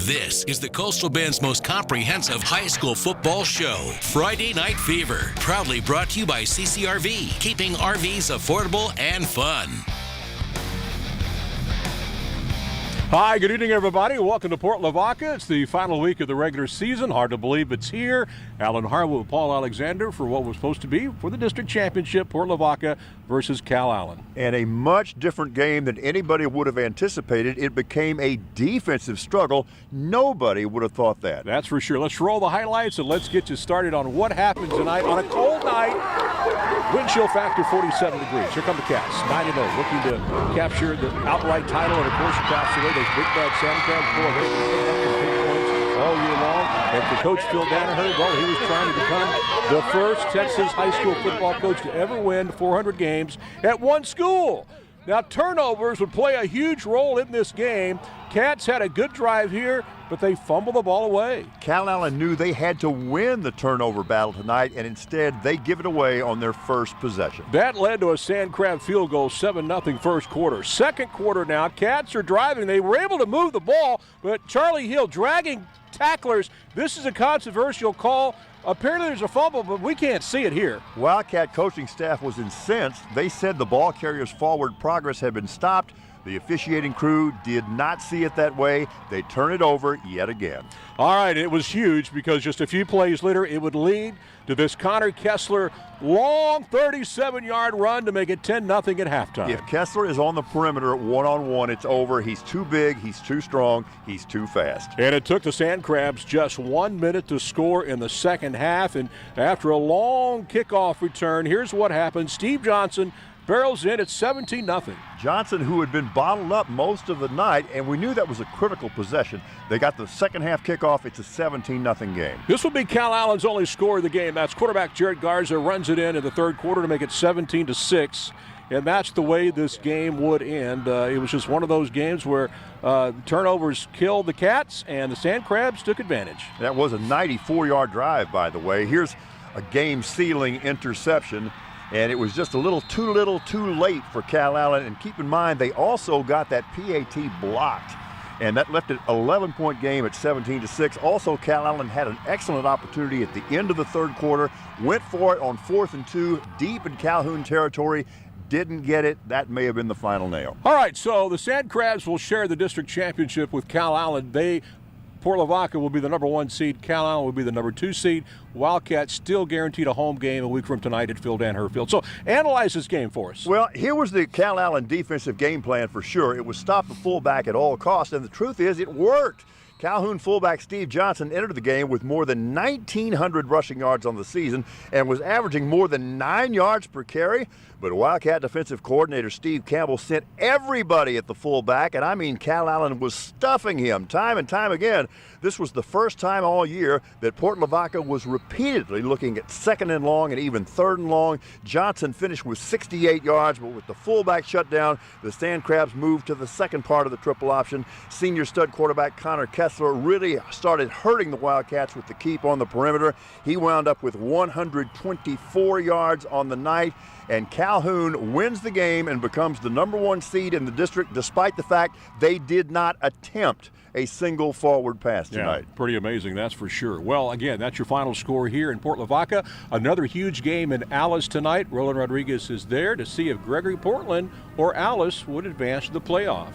This is the Coastal Bend's most comprehensive high school football show, Friday Night Fever, proudly brought to you by CCRV, keeping RVs affordable and fun. Hi, good evening, everybody. Welcome to Port Lavaca. It's the final week of the regular season. Hard to believe it's here. Alan Harwood with Paul Alexander for what was supposed to be for the district championship, Port Lavaca versus Calallen. And a much different game than anybody would have anticipated. It became a defensive struggle. Nobody would have thought that. That's for sure. Let's roll the highlights and let's get you started on what happened tonight on a cold night. Wind chill factor 47 degrees. Here come the Cats, 9-0, looking to capture the outright title, and of course, pass away. Those big bad sand crabs, boy, they big points all year long. And for Coach Phil Danaher, well, he was trying to become the first Texas high school football coach to ever win 400 games at one school. Now, turnovers would play a huge role in this game. Cats had a good drive here, but they fumbled the ball away. Calallen knew they had to win the turnover battle tonight, and instead they give it away on their first possession. That led to a sand crab field goal, 7-0 first quarter. Second quarter now, Cats are driving. They were able to move the ball, but Charlie Hill dragging tacklers. This is a controversial call. Apparently there's a fumble, but we can't see it here. Wildcat coaching staff was incensed. They said the ball carrier's forward progress had been stopped. The officiating crew did not see it that way. They turn it over yet again. All right, it was huge because just a few plays later, it would lead to this Connor Kessler long 37-yard run to make it 10-0 at halftime. If Kessler is on the perimeter one-on-one, it's over. He's too big, he's too strong, he's too fast. And it took the Sand Crabs just 1 minute to score in the second half. And after a long kickoff return, here's what happened. Steve Johnson barrels in at 17-0. Johnson, who had been bottled up most of the night, and we knew that was a critical possession. They got the second half kickoff. It's a 17-0 game. This will be Calallen's only score of the game. That's quarterback Jared Garza runs it in the third quarter to make it 17-6. And that's the way this game would end. It was just one of those games where turnovers killed the Cats and the Sand Crabs took advantage. That was a 94-yard drive, by the way. Here's a game-sealing interception. And it was just a little too late for Calallen. And keep in mind, they also got that PAT blocked. And that left it 11-point game at 17-6. Also, Calallen had an excellent opportunity at the end of the third quarter. Went for it on 4th and 2, deep in Calhoun territory. Didn't get it. That may have been the final nail. All right, so the Sand Crabs will share the district championship with Calallen. Port Lavaca will be the number 1 seed. Calallen will be the number 2 seed. Wildcats still guaranteed a home game a week from tonight at Phil Danaher Field. So analyze this game for us. Well, here was the Calallen defensive game plan for sure. It was stop the fullback at all costs, and the truth is it worked. Calhoun fullback Steve Johnson entered the game with more than 1,900 rushing yards on the season and was averaging more than 9 yards per carry. But Wildcat defensive coordinator Steve Campbell sent everybody at the fullback, and I mean Calallen was stuffing him time and time again. This was the first time all year that Port Lavaca was repeatedly looking at 2nd and long and even 3rd and long. Johnson finished with 68 yards, but with the fullback shut down, the Sand Crabs moved to the second part of the triple option. Senior stud quarterback Connor Kessler really started hurting the Wildcats with the keep on the perimeter. He wound up with 124 yards on the night. And Calhoun wins the game and becomes the number 1 seed in the district, despite the fact they did not attempt a single forward pass tonight. Yeah, pretty amazing, that's for sure. Well, again, that's your final score here in Port Lavaca. Another huge game in Alice tonight. Roland Rodriguez is there to see if Gregory Portland or Alice would advance to the playoffs.